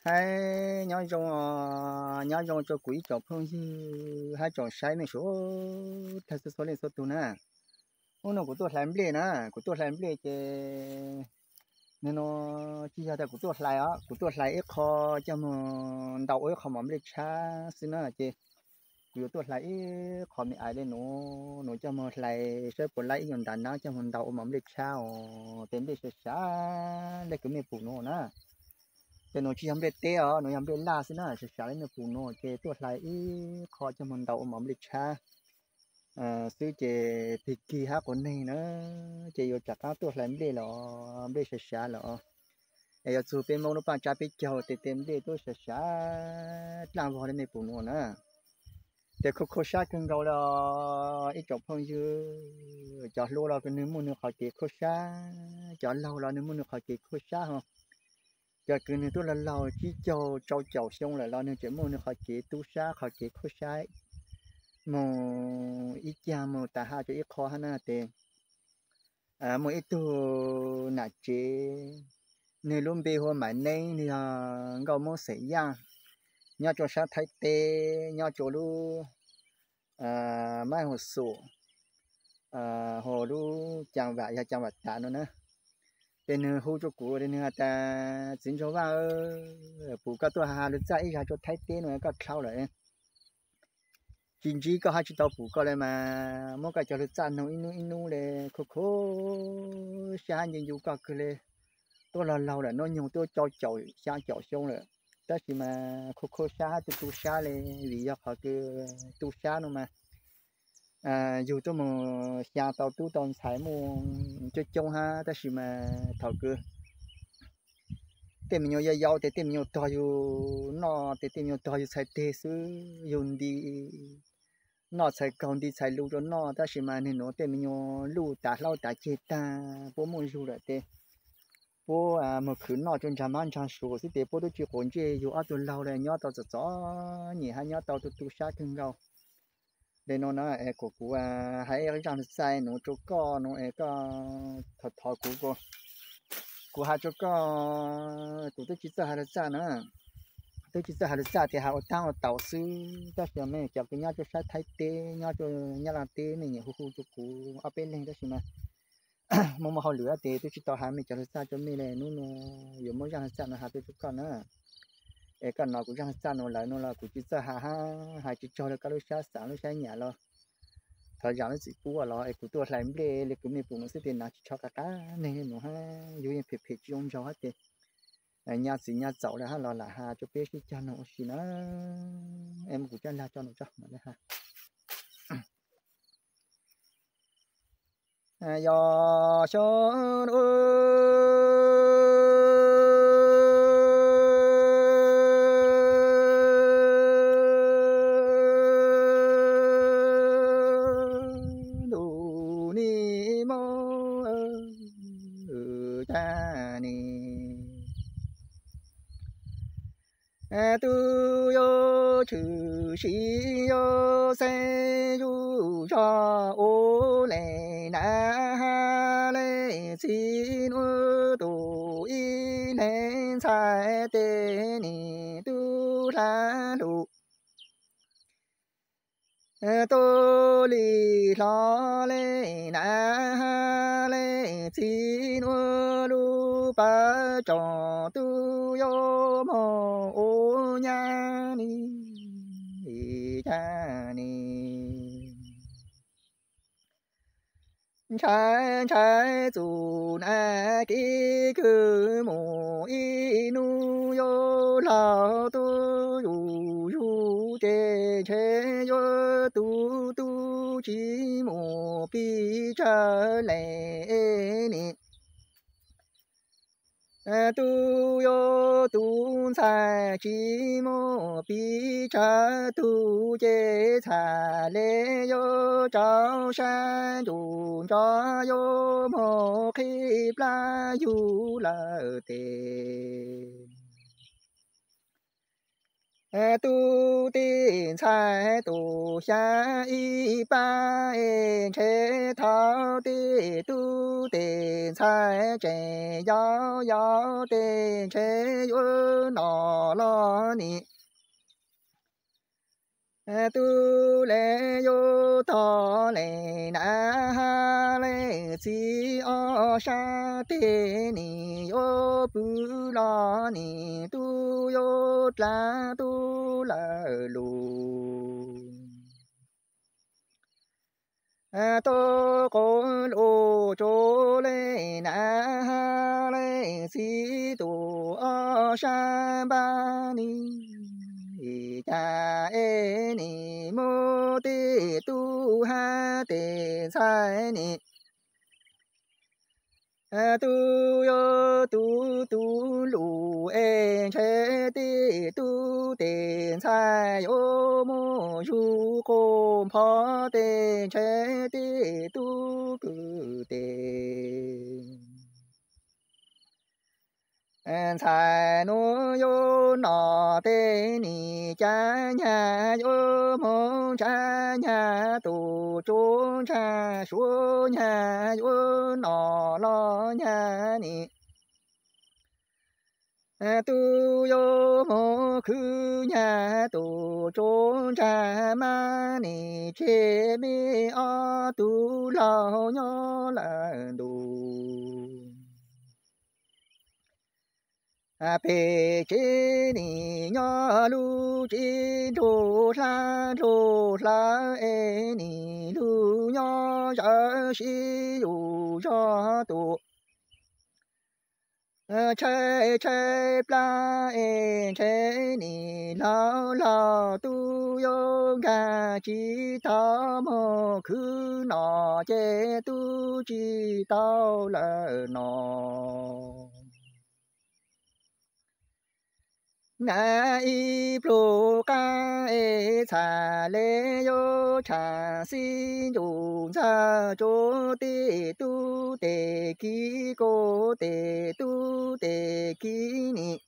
hai nhỏ trong cho quỷ cho phong như hai chọn sai này số thật sự số lên số tu nè ông nó của tôi làm bể nè của tôi làm bể cái nên nó chỉ là của tôi lại á của tôi lại ít kho cho mà đầu ấy không mà bể cha xin nè chị của tôi lại khó mi ai đây nó cho mà lại sẽ bỏ lại những đàn nó cho mình đầu mà bể cha tên bể sẽ để cái mình phụ nó nèแต่หนูที่ทำเร็จเต้อหนูทำเร็จล่าสินะจะใช้ในปูโนเจตัวไหลคอจะมันเดาหมอมลิชาซื้อเจติกีฮะคนนี้นะเจอยู่จากตัวไหลไม่ได้หรอไม่ได้ช้าหรอไอ้ยจูเป็นมองรูปปั้นจับไปเจ้าเต็มได้ตัวช้าหลังพอในปูโนนะแต่โคชากันเราละไอ้จบพงยืจอดโลเราเป็นนื้อมือเขาเจโคชาจอดเรานื้อมือเขาเจโคชาฮะ giờ cứ như tôi là lâu chỉ cho xong là lâu nên chỉ muốn họ chỉ tu sa họ chỉ khó sai mà ít cha mà ta ha cho ít khó hơn là tiền mà ít tu nãy chế nên luôn bị hoa mãi nay thì ngầu mua sấy giang nhau cho sa thái tê nhau cho lu mai hồ sổ hồ lu chẳng vậy hay chẳng vậy ta nữa nè tên hú cho cụ tên ta chính cho vào phụ các tôi hà được dạy ra cho thái tên rồi các sau lại chính chỉ có hai chỉ tàu phụ có lại mà mỗi cái cho được dạy nó inuเลยkhô sáng nhìn dù có cáiเลยtôi là lâu rồi nó nhiều tôi cho chậu sáng chậu xong rồi đó chỉ mà khô sáng tôi tu sángเลยvì do họ cái tu sáng nó mà dù tôi mà nhà tàu tu tàu xài mua cho trông ha ta chỉ mà thầu cứ tìm nhiều giàu thì tìm nhiều to dù nó thì tìm nhiều to dù xài tê xứ dùng đi nó xài còn đi xài lúa cho nó ta chỉ mà nên nó tìm nhiều lúa ta lau ta chết ta bố muốn dù rồi tê bố mà khử nó trong chăm ăn chăm sủa thì tê bố tôi chỉ còn chơi dù ở tuần lâu này nhớ tàu gió nhỉ hay nhớ tàu tu sát thương gạo để nó của cụ hãy cái trang sai nó cho con nó thật của hai cho con tụi tôi chỉ sợ hai cha nữa tôi chỉ sợ hai cha thì hai tăng ở tàu sư ta sẽ mấy chọc cái nhau cho sai thay tê nhau cho nhau làm tê này nhiều khu cho cụ ở bên này đó mà mà họ lửa tê tôi chỉ tao hai mấy cho sai cho mấy này nó nhiều mỗi trang sai nó hai tôi cho con nữa cái nó cũng chẳng sao nó lại nó là cũng chỉ sợ hai chỉ cho được cái lúc sáng lúc nhà lo thời gian nó chỉ cũ rồi cũng tôi làm để cũng mình cũng sẽ tiền nào cho cả nên nó ha dù như phê chung cho hết thì nhà gì nhà giàu là lo là ha cho bé cho nó xí nó em cũng cho là cho nó chắc mà đấy ha do cho tu yo chư sĩ yo se yu cho ô lệ na ha lệ xin ô tu y nên sai tê ni tu la lu tô li lo lệ na ha lệ xin ô lu ba cho tu yo mo ô nha ni cha ni trái dù na kí cứ mù inu yo lao tu yu yu chê chê yo tu chỉ mù pi cha lệ ni tu yo tu sai chỉ mô bi cha tu chế cha lê yo trao san du cho yo mô khi la yu la tê tu tiên sai tu xa y ba chế thao ti tu tiên sai chế giáo giáo tiên chế yu nọ lo ni tu lệ yu thọ lệ na ha lệ si o sa te ni yo bu lo ni tu yo la tu la lu tô cô lô chô lê na ha lê si tu o sa ba ni cha e ni mô tê tu ha tê sai ni tu yo tu lu e che tê tu tê sai yo mô su cô phó tê che tê tu cử tê sai nu yo nọ tê ni cha nhà yo mong cha nhà tu chu cha su nhà yo nọ lo nhà ni tu yo mo khu nhà tu chu cha ma ni che mi a tu lao nho la du bề chế ni nhỏ lu chế trô sa e ni lu nhỏ ra si yu cho tu che che pla e che ni lao tu yo ga chi ta mo khu nọ che tu chi tao la nọ na y pro ca e cha le yo cha xin dù cha cho te tu te ki cô te tu te ki ni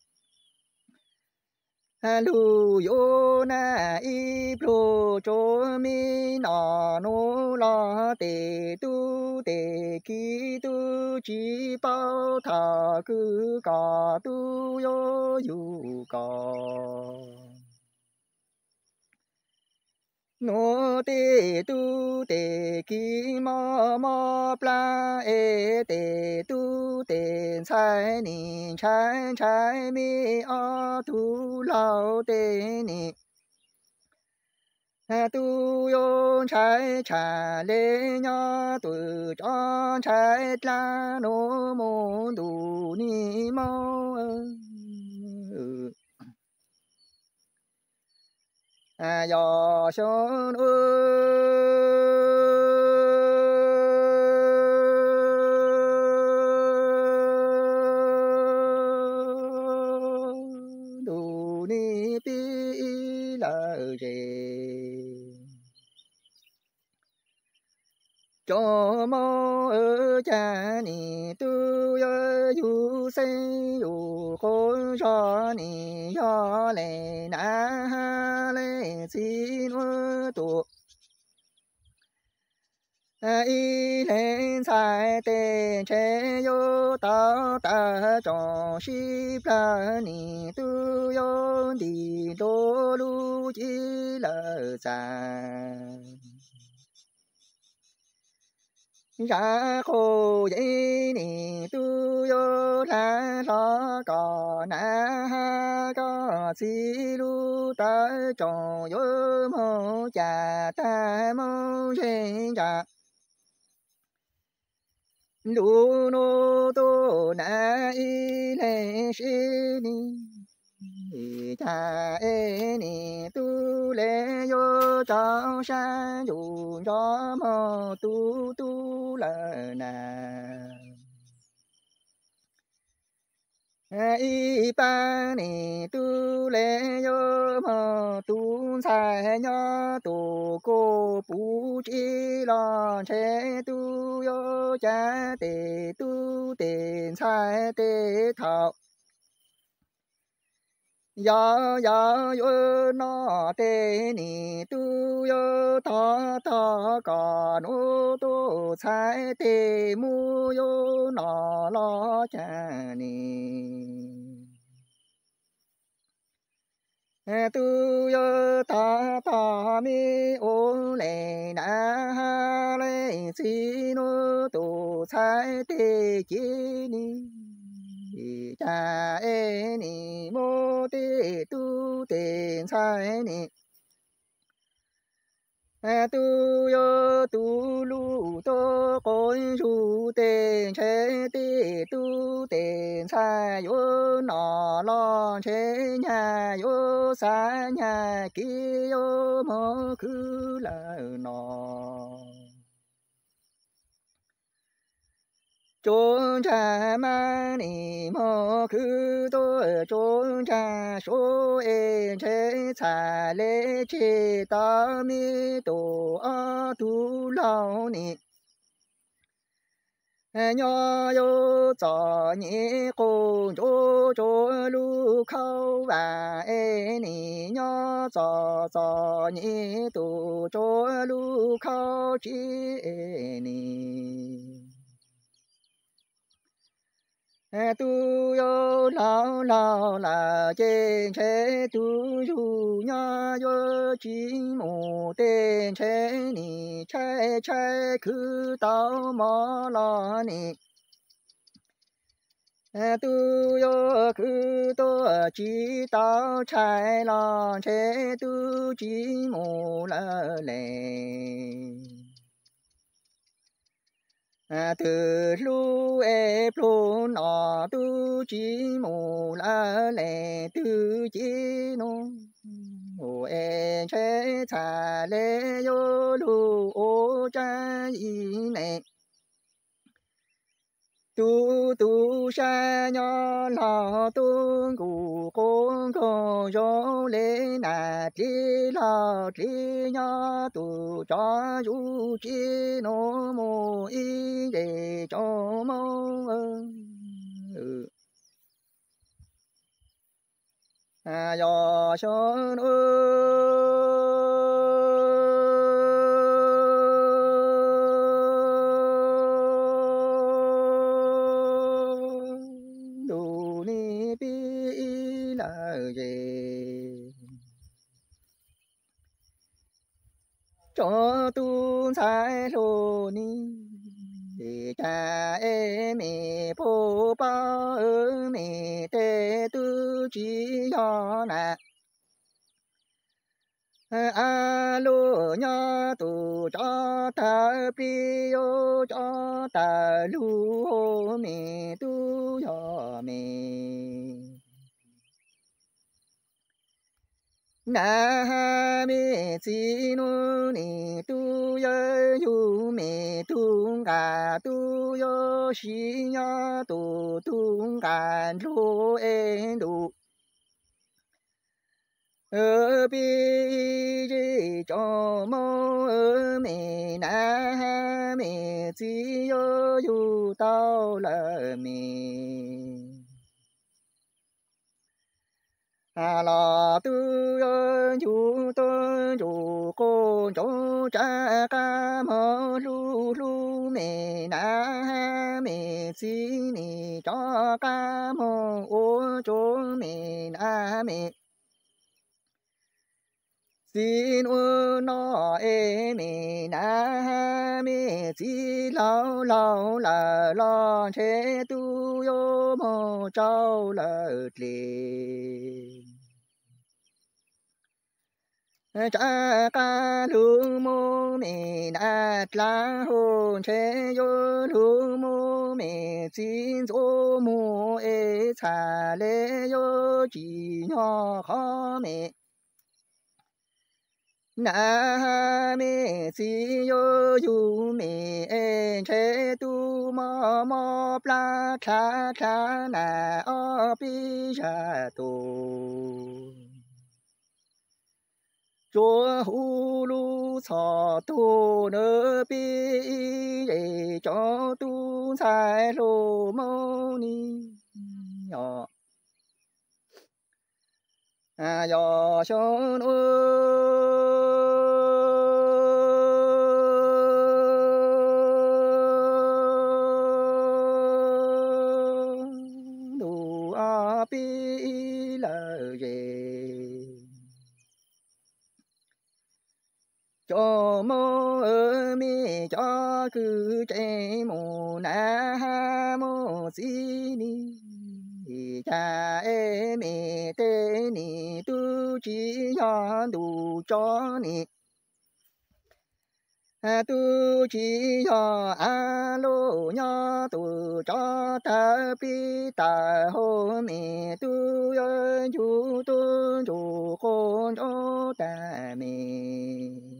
lu yo na y pro cho mi na no la te tu te ki tu chi bao tha cứ cả tu yo yu cả no te tu te ki ma pla e te tu te sai ni chai mi a tu lao te ni tu yo chai cha le nya tu chon chai la no mo du ni mo yo son du ni pi la re cho mô cha ni tu yo yu se yu khôn cho ni yo le na ha le si nu tu y lên sai tên che yo tao ta trong shi pla ni tu yo đi đô lu chi la sa ra khô dây ni tu yo la lo có na ha có si lu ta trong yo mo cha ta mo sen cha lu no to na y le shi ni cha e ni tu le yo trong san yu cho mo tu la na y ba ni tu le yo mo tu sai nho tu cô pu chi lo che tu yo cha te tu tiền sai te thọ ya ya yo na te ni tu yo ta ta ca no tu sai te mu yo na la cha ni tu yo ta ta mi o le na ha le si no tu sai te chi ni cha e ni mô tê tu tên sai ni tu yo tu lu tô cõi ru tên chế tê tu tên sai yo nọ lo chế nhà yo sa nhà ki yo mô khứ la nọ chốn cha ma ni mô khứ tô chốn cha số e chế xà lê chế ta mi tô a tu lao ni nhỏ yo cho ni cô chô chô lu khâu và e ni nhỏ cho ni tu chô lu khâu chi e ni tu yo lao lao là trên chế tu yu nha yo chỉ một tên chế ni chế chế cứ tao mà lo ni tu yo cứ to chỉ tao trái lo chế tu chỉ một là lệ từ lu e plu nọ tu chỉ mù la lệ tu chỉ no ô e chế thà lệ yo lu ô cha y nè tu sa nho lo tu cụ con co yo lệ na tri lo tri nho tu cho du chi no mo y để cho mong yo son đồ ni bi là gì cho tu sai lô ni để cha em mẹ phô ba ơ mẹ tê tu chỉ cho nè alo nha tu cho ta prio cho ta lu hô mẹ tu cho mẹ na mẹ chi nu ni tu yo yu mẹ tu ga tu yo shi nha tu ga lu en du ở bi gì cho mô ở mẹ na mẹ chi yo yu tao là mẹ lo tu yo yu tu yu con cho cha ca mô lu lu mẹ na mẹ chi ni cho ca mô ô cho mẹ na mẹ xin ơ nó em mẹ na mẹ chỉ lao lao là lo chế tu yo mô trâu là liền cha ca lu mô mẹ na la hồn chế yo lu mô mẹ xin dô mô e cha lê yo chỉ nhỏ khó mẹ na mẹ si yo yu mẹ en che tu mo pla cha na o pi cha tu chúa hu lu cho tu nơ pi để cho tu sai lô mô ni nhỏ yo shon o du a pi la ye cho mô ơ mi cho cứ chế mô na ha mô si ni cha e mi te ni tu chi ya du cho ni tu chi ya a lô nya tu cho ta pi ta ho mi tu yo chu tu chu con cho ta mi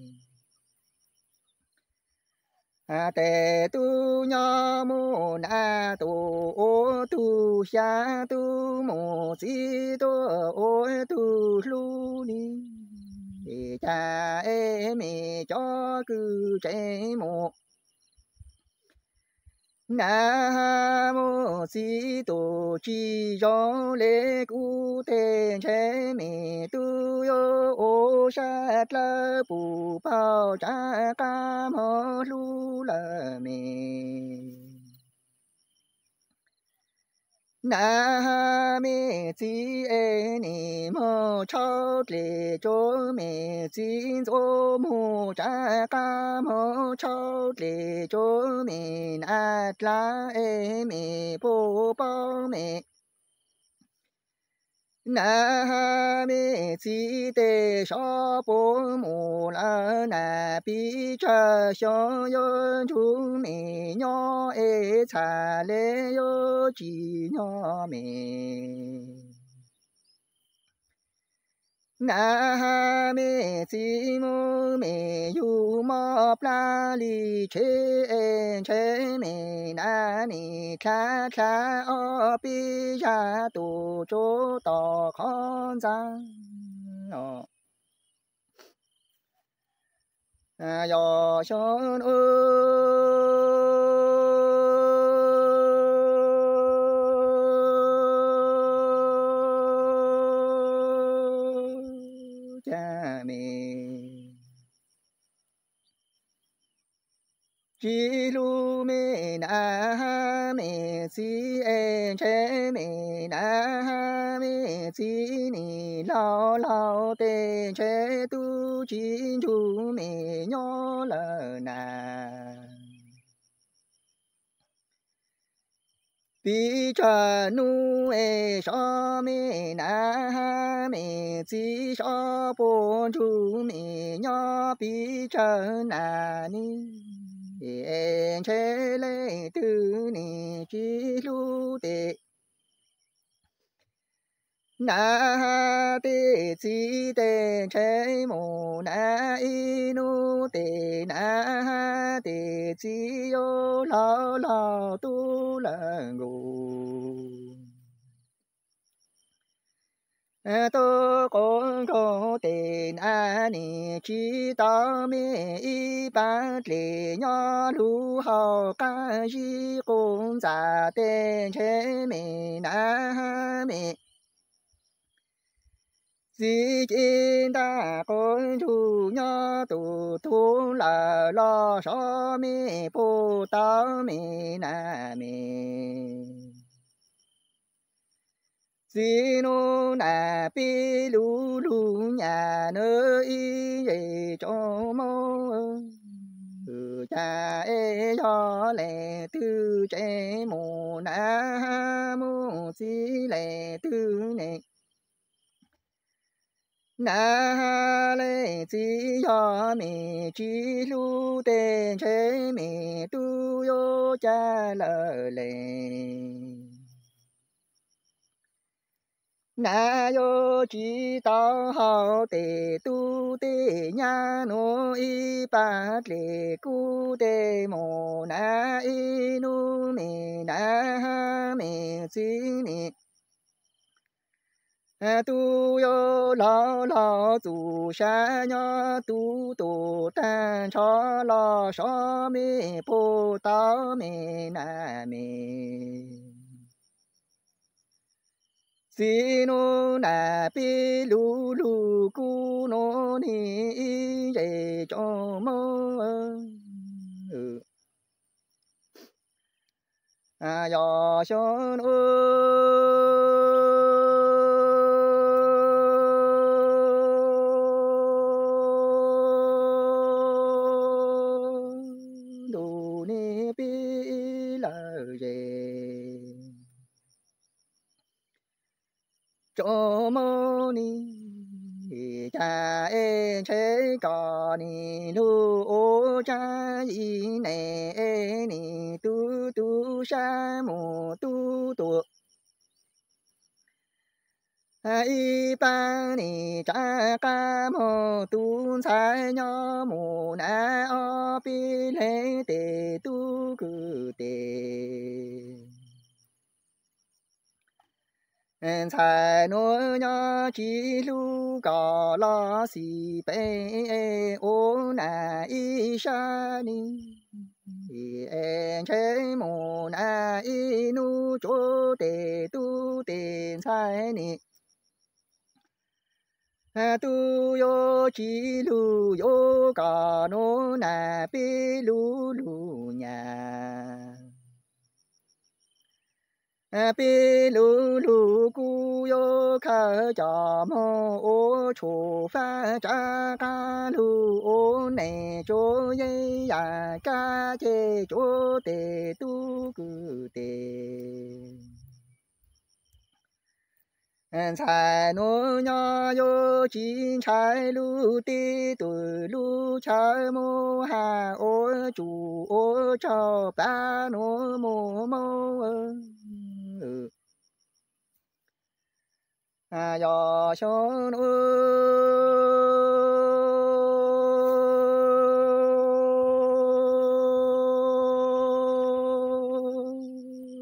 tề tu nho mô na tu ô tu xa tu mô si tu ô tu lu ni cha e mi cho cứ chế mô na mô si tu chi do lê cu tên chế mi tu yo ô sát la pu bao cha ca mô lu la mi na mi chi e ni mô chao lê cho mi xin zo mô cha ca mô chao lê cho mi na la e mi po bao mi na mi chi te sha po mu la na pi cha xiao yo chu mi nyo e cha le yo ji nyo mi na mi chi mu mi yu ma pla li che mi na ni kha kha o pi ya tu chu to khon za yo shon cha mi chi lu mi na mi si en che mi na mi si ni lao lao tên che tu chi chu mi nhỏ lờ na pi cha nu e sha mi na mi si sha po chu mi nhỏ pi cha na ni en che le tu ni chi lu te na te chi te che mo na i nu te na te chi yo lao lao tu la ngu tô con có tên ani chỉ tao mi y ba lệ nhỏ lu hao ca gì cũng giả tên chế mi na mi si chín ta con chu nhỏ tu tu la lo so mi pu tao mi na mi Sino na pi lu lu nhà nơi ye cho mô cha e cho lệ tư chế mô na mô si lệ tư nè na lệ si cho mi chi lu tên chế mi tu yo cha lợ lệ na yo chỉ tao hao tề tu tề nha no y ba lệ cu tề mô na y nu mi na mi si ni tu yo lao lao tu sha nho tu tu tan cho lo so mi po tao mi na mi xí nô nà pi lu lu cu nô ni dễ cho mô à yo xôn đồ ni pi la dễ cho mô ni cha em chế cò ni lu ô cha y nè ni tu tu sa mô tu tu y ba ni cha ca mô tu sai nho mô na o pi lê tê tu cư tê才诺呀，吉鲁嘎拉西贝欧那伊沙尼，切莫那伊努卓得都得才尼，都有吉鲁有嘎诺那比鲁鲁呀。比鲁鲁古有卡加莫ô楚发扎嘎鲁ô内卓耶呀嘎杰卓得杜古得。才诺呀有金柴路的对路柴莫哈ô主ô朝巴诺莫莫yo shon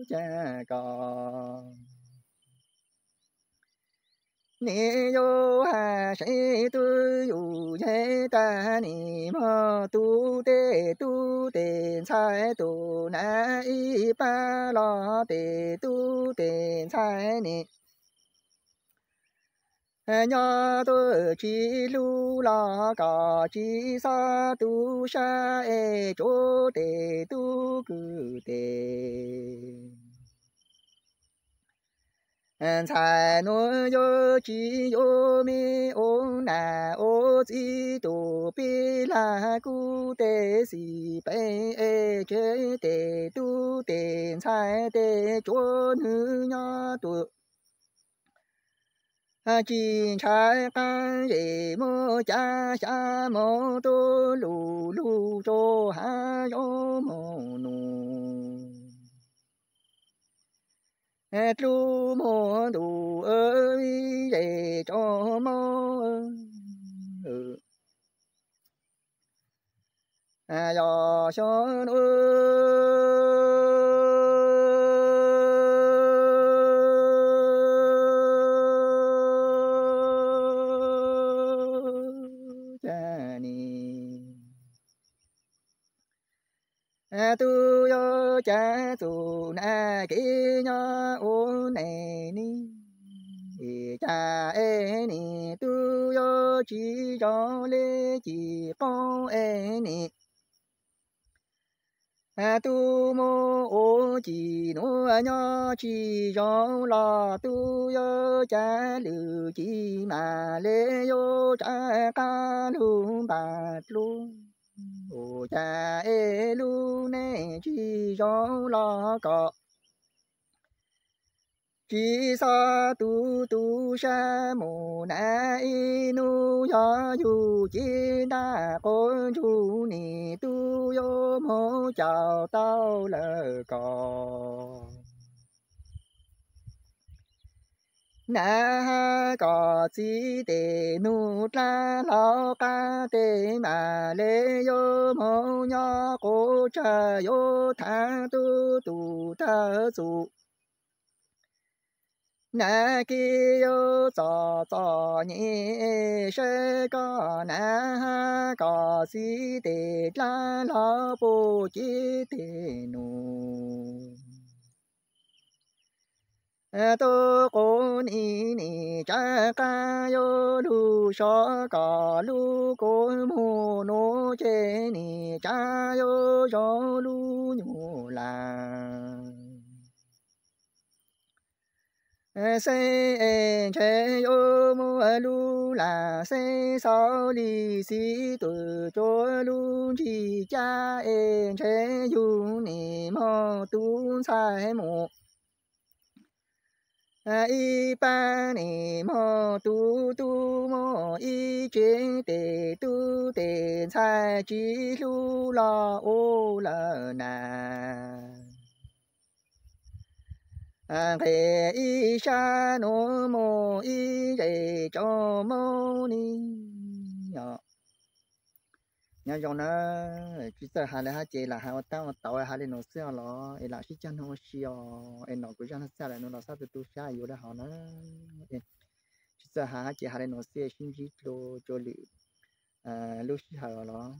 cha con ni yo ha shi tu yu ye ta ni mo tu te sai tu na i pa lo te tu te sai ni nhà tôi chỉ lu la cả chỉ sa tu sa e chỗ te tu cử te才诺有只有mi ô na ô chỉ tu bi la cu te si pe e chế te tu te sai te chỗ nữ nhà tu chỉ trái can gì mô cha cha mô tô lù lù cho ha yo mô nù lu mô đủ ơi để cho mô yo son tu yo cha tu na ki nya o ne ni cha e ni tu yo chi cho le chi con e ni tu mo o chi no nya chi cho la tu yo cha lu chi ma le yo cha ca lu ba lu ô cha e lu nè chi gió lo cọ chi sa tu tu sa mô na i nu ya yu chi na con chu ni tu yo mô chào tao lờ cò na ha có chi để nu ra lo ca để mà lê yo mô nhо cô cha yo tha tu tu ta su na ki yo cho cho ni se có na ha có chi để ra lo bo chi để nu tô cô ni cha ca yo lu so ca lu cô mô nô chê ni cha yo cho lu nhô la se che yo mu lu la se sao li si tu cho lu chi cha che yu ni mo tu sai mo y ba ni mo tu tu mo y chế tề tu tề sai chi lu la ô la na khe y sa no mo y rề cho mo ni nhỏ nhà dòng nó chỉ sợ hà là hà chế là hà tao tao hà lên nó xưa lo ấy là chỉ chân nó xìo ấy nó cũng chân nó xa lại nó sao từ xa yếu đó họ nó chỉ sợ hà chế hà lên nó xưa xin chỉ cho lì lúc xí hà lo